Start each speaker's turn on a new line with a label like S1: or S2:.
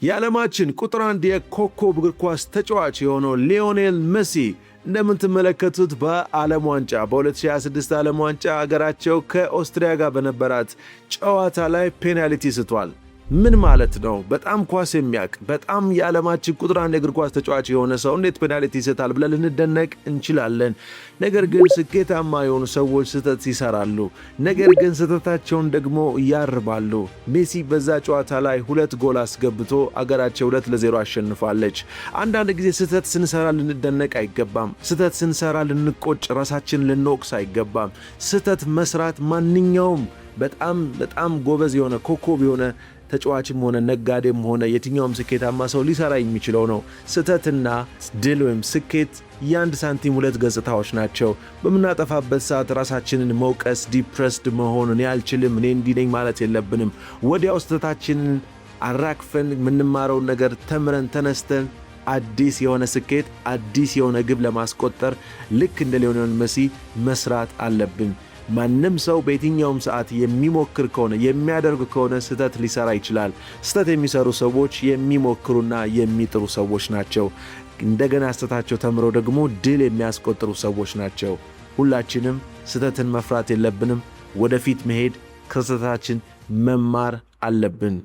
S1: የዓለማችን ቁጥር 1 የኮከብ እግር ኳስ ተጫዋች የሆነው ሊዮኔል ሜሲ እንደምትመለከቱት በዓለም ዋንጫ በ2026 ዓለም ዋንጫ አገራቸው ከኦስትሪያ ጋር በነበራት ጨዋታ ላይ ፔናልቲ ስቷል። ምን ማለት ነው? በጣም ኳስ የሚያውቅ በጣም የዓለማችን ቁጥር 1 የእግር ኳስ ተጫዋች የሆነ ሰው እንዴት ፔናልቲ ይሰጣል ብለን ልንደነቅ እንችላለን። ነገር ግን ስኬታማ የሆኑ ሰዎች ስህተት ይሰራሉ። ነገር ግን ስህተታቸውን ደግሞ ያርማሉ። ሜሲ በዛ ጨዋታ ላይ 2 ጎል አስገብቶ አገራቸው 2-0 አሸንፋለች። አንዳንድ ጊዜ ስህተት ስንሰራ ልንደነቅ አይገባም። ስህተት ስንሰራ ልንቆጭ፣ ራሳችን ልንወቅስ አይገባም። ስህተት መስራት ማንኛውም በጣም ጎበዝ የሆነ ኮከብ የሆነ ተጫዋችም ሆነ ነጋዴም ሆነ የትኛውም ስኬታማ ሰው ሊሰራ የሚችለው ነው። ስህተትና ድል ወይም ስኬት የአንድ ሳንቲም 2 ገጽታዎች ናቸው። በምናጠፋበት ሰዓት ራሳችንን መውቀስ፣ ዲፕረስድ መሆን፣ እኔ አልችልም፣ እኔ እንዲህ ነኝ ማለት የለብንም። ወዲያው ስህተታችንን አራክፈን የምንማረውን ነገር ተምረን ተነስተን አዲስ የሆነ ስኬት፣ አዲስ የሆነ ግብ ለማስቆጠር ልክ እንደ ሊዮኔል ሜሲ መስራት አለብን። ማንም ሰው በየትኛውም ሰዓት የሚሞክር ከሆነ የሚያደርግ ከሆነ ስህተት ሊሰራ ይችላል። ስህተት የሚሰሩ ሰዎች የሚሞክሩና የሚጥሩ ሰዎች ናቸው። እንደገና ስህተታቸው ተምረው ደግሞ ድል የሚያስቆጥሩ ሰዎች ናቸው። ሁላችንም ስህተትን መፍራት የለብንም። ወደፊት መሄድ፣ ከስህተታችን መማር አለብን።